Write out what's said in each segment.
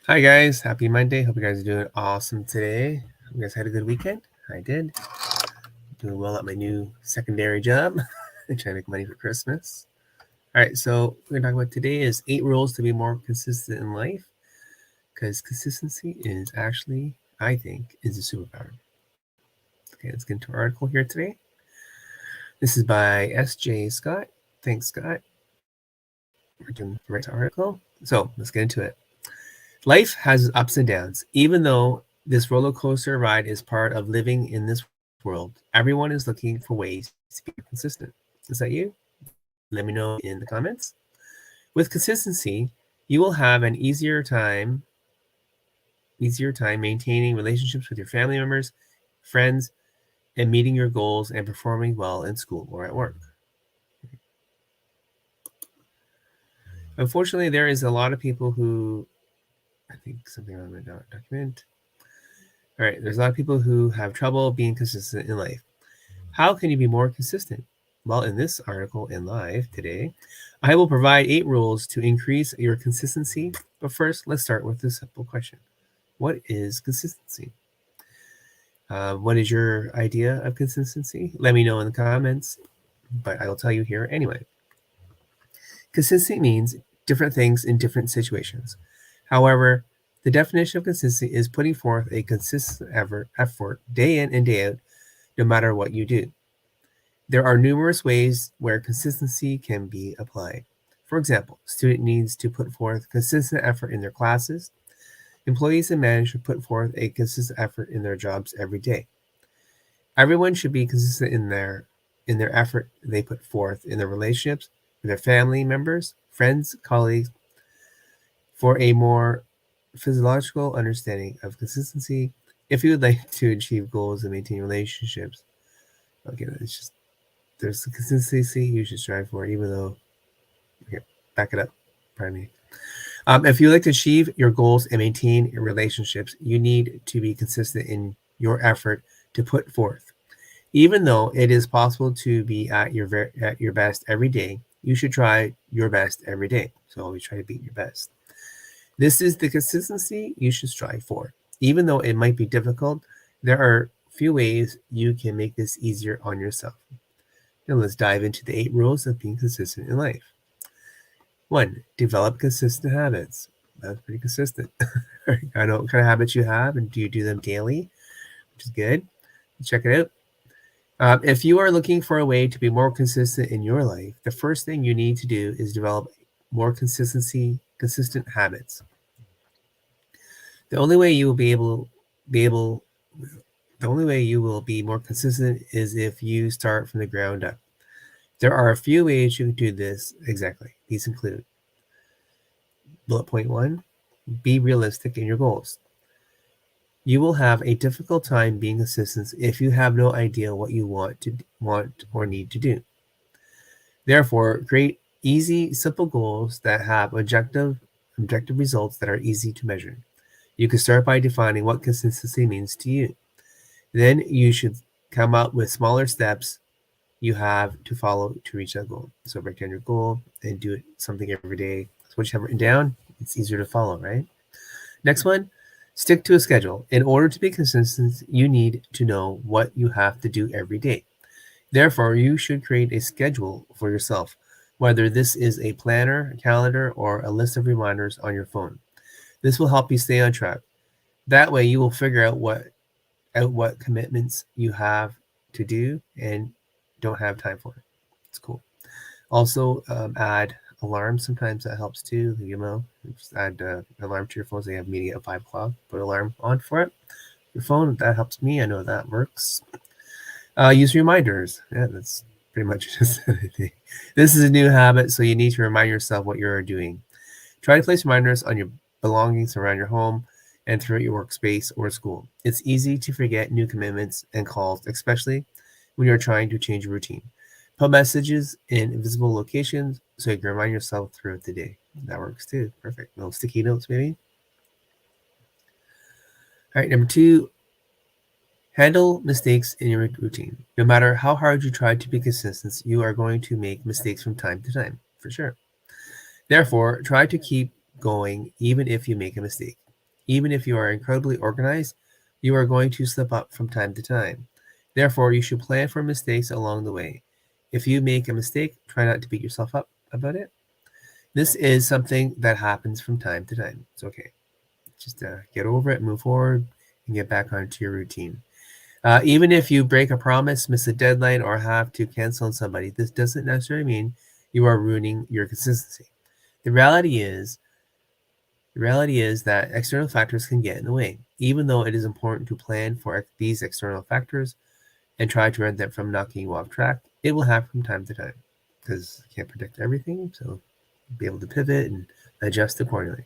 Hi guys, happy Monday. Hope you guys are doing awesome today. You guys had a good weekend? I did. Doing well at my new secondary job. Trying to make money for Christmas. All right, so we're gonna talk about today is 8 rules to be more consistent in life. Because consistency is actually, I think, is a superpower. Okay, let's get into our article here today. This is by S.J. Scott. Thanks, Scott. We're doing the right article. So let's get into it. Life has ups and downs. Even though this roller coaster ride is part of living in this world, everyone is looking for ways to be consistent. Is that you? Let me know in the comments. With consistency, you will have an easier time maintaining relationships with your family members, friends, and meeting your goals and performing well in school or at work. Unfortunately, there is a lot of people who I think something on my document. All right, there's a lot of people who have trouble being consistent in life. How can you be more consistent? Well, in this article in live today, I will provide 8 rules to increase your consistency. But first, let's start with this simple question. What is consistency? What is your idea of consistency? Let me know in the comments, but I will tell you here anyway. Consistency means different things in different situations. However, the definition of consistency is putting forth a consistent effort day in and day out, no matter what you do. There are numerous ways where consistency can be applied. For example, a student needs to put forth consistent effort in their classes. Employees and managers should put forth a consistent effort in their jobs every day. Everyone should be consistent in their effort they put forth in their relationships with their family members, friends, colleagues. For a more physiological understanding of consistency, if you would like to achieve goals and maintain relationships, okay, it's just there's the consistency you should strive for, even though, okay, back it up, pardon me. If you like to achieve your goals and maintain your relationships, you need to be consistent in your effort to put forth. Even though it is possible to be at your best every day, you should try your best every day. So always try to beat your best. This is the consistency you should strive for. Even though it might be difficult, there are few ways you can make this easier on yourself. Now let's dive into the 8 rules of being consistent in life. 1. Develop consistent habits. That's pretty consistent. I know what kind of habits you have, and do you do them daily, which is good. Check it out. If you are looking for a way to be more consistent in your life, the first thing you need to do is develop more consistent habits. The only way you will be able the only way you will be more consistent is if you start from the ground up. There are a few ways you can do this exactly. These include bullet point 1, be realistic in your goals. You will have a difficult time being consistent if you have no idea what you want or need to do. Therefore, create easy, simple goals that have objective results that are easy to measure. You can start by defining what consistency means to you. Then you should come up with smaller steps you have to follow to reach that goal. So write down your goal and do it something every day. So what you have written down, it's easier to follow, right? Next one, stick to a schedule. In order to be consistent, you need to know what you have to do every day. Therefore, you should create a schedule for yourself, whether this is a planner, a calendar, or a list of reminders on your phone. This will help you stay on track. That way, you will figure out what commitments you have to do and don't have time for. It's cool. Also, add alarms. Sometimes that helps too. Just add alarm to your phone. So you have meeting at 5 o'clock. Put alarm on for it. Your phone. That helps me. I know that works. Use reminders. Yeah, that's pretty much just anything. This is a new habit, so you need to remind yourself what you're doing. Try to place reminders on your belongings around your home and throughout your workspace or school. It's easy to forget new commitments and calls, especially when you're trying to change a routine. Put messages in visible locations so you can remind yourself throughout the day. That works too. Perfect. Little sticky notes, maybe. All right, number 2, handle mistakes in your routine. No matter how hard you try to be consistent, you are going to make mistakes from time to time, for sure. Therefore, try to keep going even if you make a mistake. Even if you are incredibly organized, you are going to slip up from time to time. Therefore, you should plan for mistakes along the way. If you make a mistake, try not to beat yourself up about it. This is something that happens from time to time. It's okay. Just get over it, move forward, and get back onto your routine. Even if you break a promise, miss a deadline, or have to cancel on somebody, this doesn't necessarily mean you are ruining your consistency. The reality is that external factors can get in the way. Even though it is important to plan for these external factors and try to prevent them from knocking you off track, it will happen from time to time because you can't predict everything. So be able to pivot and adjust accordingly.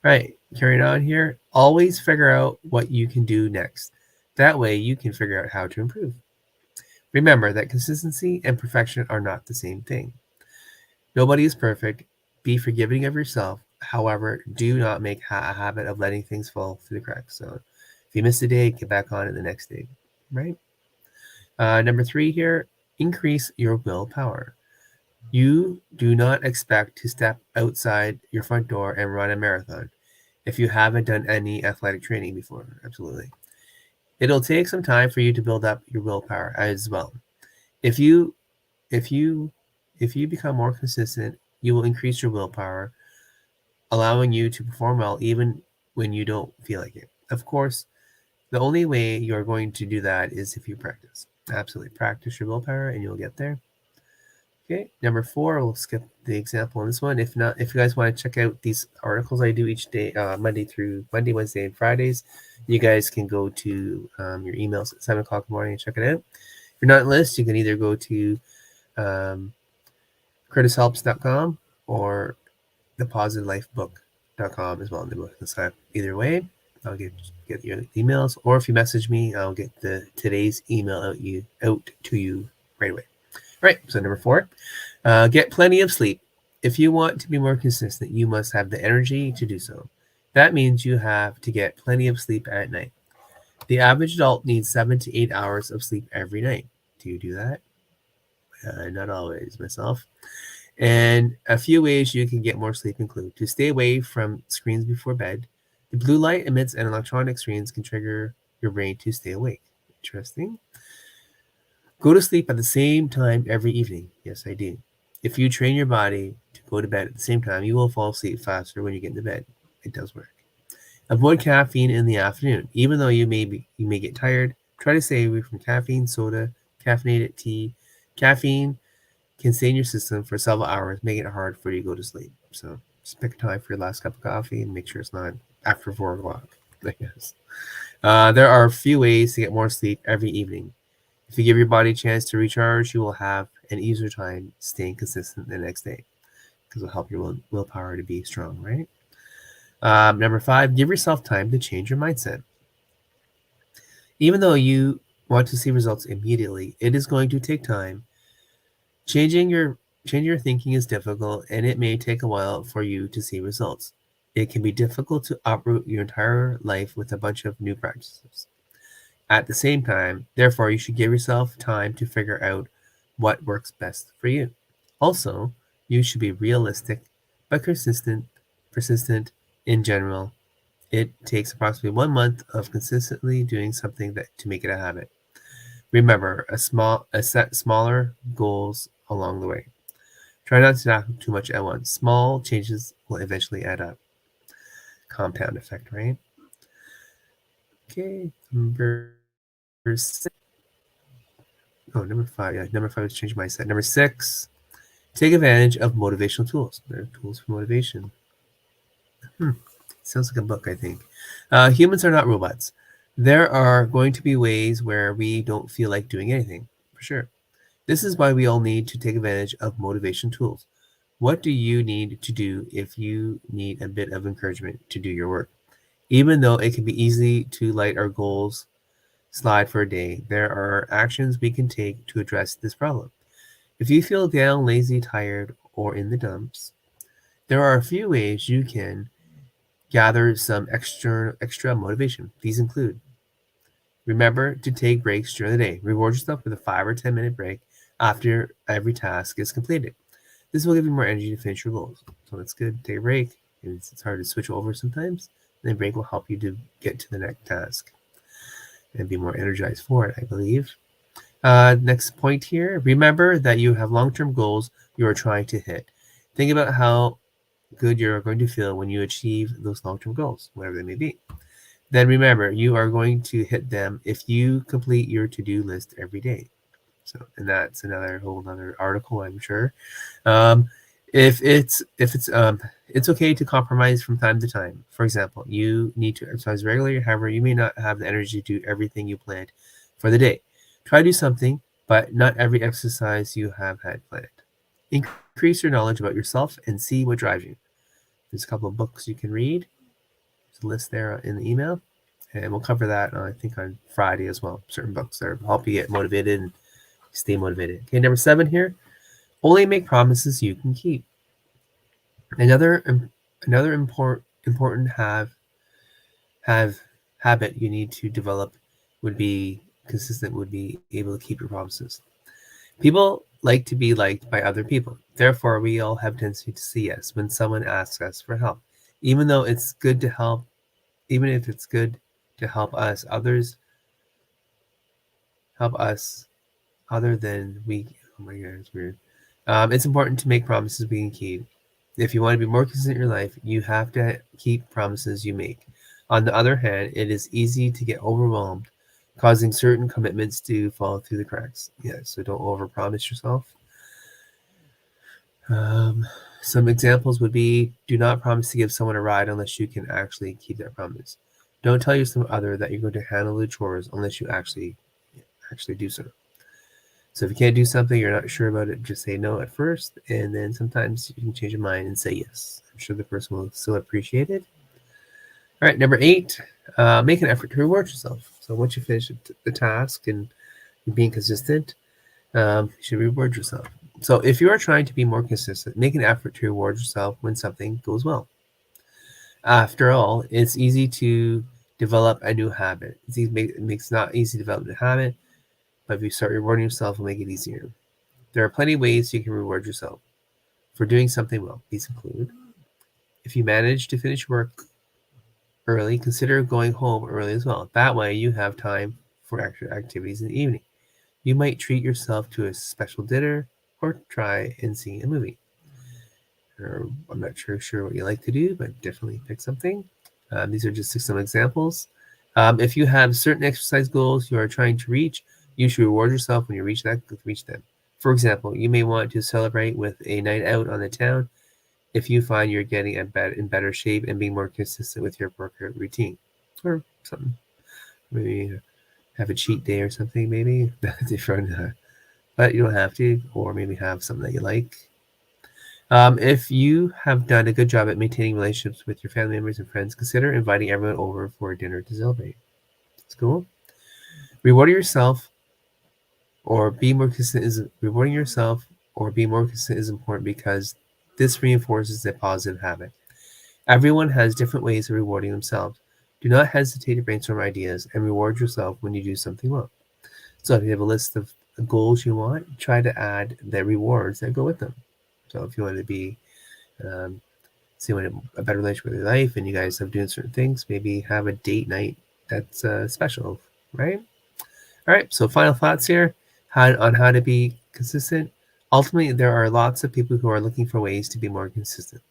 All right, carrying on here. Always figure out what you can do next. That way you can figure out how to improve. Remember that consistency and perfection are not the same thing. Nobody is perfect. Be forgiving of yourself. However, do not make a habit of letting things fall through the cracks. So if you miss a day, get back on it the next day, right? Number 3 here, increase your willpower. You do not expect to step outside your front door and run a marathon if you haven't done any athletic training before. Absolutely. It'll take some time for you to build up your willpower as well. If you if you if you become more consistent, you will increase your willpower, allowing you to perform well even when you don't feel like it. Of course, the only way you're going to do that is if you practice. Absolutely. Practice your willpower and you'll get there. Okay, number 4, we'll skip the example on this one. If not, if you guys want to check out these articles I do each day, Monday, Wednesday, and Fridays, you guys can go to your emails at 7 o'clock in the morning and check it out. If you're not in the list, you can either go to curtishelps.com or thepositivelifebook.com as well. And they both sign either way. I'll get your emails, or if you message me, I'll get today's email out to you right away. Right, so number 4, get plenty of sleep. If you want to be more consistent, you must have the energy to do so. That means you have to get plenty of sleep at night. The average adult needs 7 to 8 hours of sleep every night. Do you do that? Not always, myself. And a few ways you can get more sleep include to stay away from screens before bed. The blue light emits and electronic screens can trigger your brain to stay awake. Interesting. Go to sleep at the same time every evening. Yes, I do. If you train your body to go to bed at the same time, you will fall asleep faster when you get into bed. It does work. Avoid caffeine in the afternoon. Even though you may get tired, try to stay away from caffeine, soda, caffeinated tea. Caffeine can stay in your system for several hours, making it hard for you to go to sleep. So just pick a time for your last cup of coffee and make sure it's not after 4 o'clock, I guess. There are a few ways to get more sleep every evening. If you give your body a chance to recharge, you will have an easier time staying consistent the next day because it'll help your willpower to be strong, right? Number 5, give yourself time to change your mindset. Even though you want to see results immediately, it is going to take time. Changing your thinking is difficult, and it may take a while for you to see results. It can be difficult to uproot your entire life with a bunch of new practices. At the same time, therefore, you should give yourself time to figure out what works best for you. Also, you should be realistic but persistent in general. It takes approximately 1 month of consistently doing something to make it a habit. Remember, set smaller goals along the way. Try not to tackle too much at once. Small changes will eventually add up. Compound effect, right? Okay, number 6. Oh, number 5. Yeah, number 5 is change mindset. Number 6, take advantage of motivational tools. There are tools for motivation. Sounds like a book, I think. Humans are not robots. There are going to be ways where we don't feel like doing anything, for sure. This is why we all need to take advantage of motivation tools. What do you need to do if you need a bit of encouragement to do your work? Even though it can be easy to light our goals slide for a day, there are actions we can take to address this problem. If you feel down, lazy, tired, or in the dumps, there are a few ways you can gather some extra motivation. These include: remember to take breaks during the day. Reward yourself with a 5 or 10-minute break after every task is completed. This will give you more energy to finish your goals. So that's good. Take a break. It's hard to switch over sometimes. And break will help you to get to the next task and be more energized for it, I believe. Next point here. Remember that you have long-term goals you are trying to hit. Think about how good you're going to feel when you achieve those long-term goals, whatever they may be. Then remember, you are going to hit them if you complete your to-do list every day. So, and that's another whole other article, I'm sure. Um, if it's okay to compromise from time to time. For example, you need to exercise regularly. However, you may not have the energy to do everything you planned for the day. Try to do something, but not every exercise you have had planned. Increase your knowledge about yourself and see what drives you. There's a couple of books you can read. There's a list there in the email, and we'll cover that I think on Friday as well. Certain books that help you get motivated and stay motivated. Okay, number 7 here. Only make promises you can keep. Another important habit you need to develop would be consistent. Would be able to keep your promises. People like to be liked by other people. Therefore, we all have tendency to say yes when someone asks us for help, even though it's good to help. Even if it's good to help us, others help us other than we. Oh my god, it's weird. It's important to make promises we can keep. If you want to be more consistent in your life, you have to keep promises you make. On the other hand, it is easy to get overwhelmed, causing certain commitments to fall through the cracks. Yeah, so don't overpromise yourself. Some examples would be: do not promise to give someone a ride unless you can actually keep that promise. Don't tell your significant other that you're going to handle the chores unless you actually do so. So if you can't do something, you're not sure about it, just say no at first, and then sometimes you can change your mind and say yes. I'm sure the person will still appreciate it. All right, number 8, make an effort to reward yourself. So once you finish the task and you're being consistent, you should reward yourself. So if you are trying to be more consistent, make an effort to reward yourself when something goes well. After all, it's easy to develop a new habit. It makes not easy to develop a habit, but if you start rewarding yourself, it'll make it easier. There are plenty of ways you can reward yourself for doing something well. These include: if you manage to finish work early, consider going home early as well. That way you have time for extra activities in the evening. You might treat yourself to a special dinner or try and see a movie. Or I'm not sure what you like to do, but definitely pick something. These are just some examples. If you have certain exercise goals you are trying to reach, you should reward yourself when you reach them. For example, you may want to celebrate with a night out on the town if you find you're getting in better shape and being more consistent with your workout routine, or something. Maybe have a cheat day or something. Maybe different, but you don't have to. Or maybe have something that you like. If you have done a good job at maintaining relationships with your family members and friends, consider inviting everyone over for dinner to celebrate. It's cool. Rewarding yourself or be more consistent is important because this reinforces a positive habit. Everyone has different ways of rewarding themselves. Do not hesitate to brainstorm ideas and reward yourself when you do something well. So if you have a list of goals you want, try to add the rewards that go with them. So if you want to be you want a better relationship with your life and you guys have doing certain things, maybe have a date night that's special, right? All right, so final thoughts here on how to be consistent. Ultimately, there are lots of people who are looking for ways to be more consistent.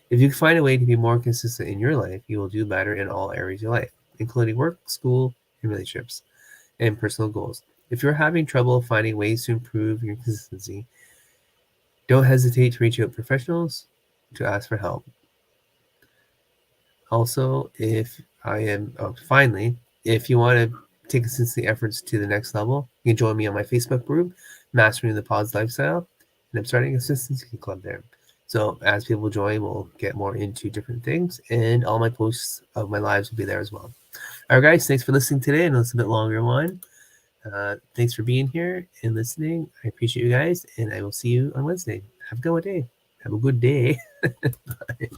If you find a way to be more consistent in your life, you will do better in all areas of your life, including work, school, and relationships, and personal goals. If you're having trouble finding ways to improve your consistency, don't hesitate to reach out to professionals to ask for help. Also, finally, if you want to take consistency efforts to the next level, you can join me on my Facebook group, Mastering the Positive Lifestyle, and I'm starting a consistency club there. So as people join, we'll get more into different things, and all my posts of my lives will be there as well. All right, guys, thanks for listening today. I know it's a bit longer one. Thanks for being here and listening. I appreciate you guys, and I will see you on Wednesday. Have a good day. Have a good day. Bye.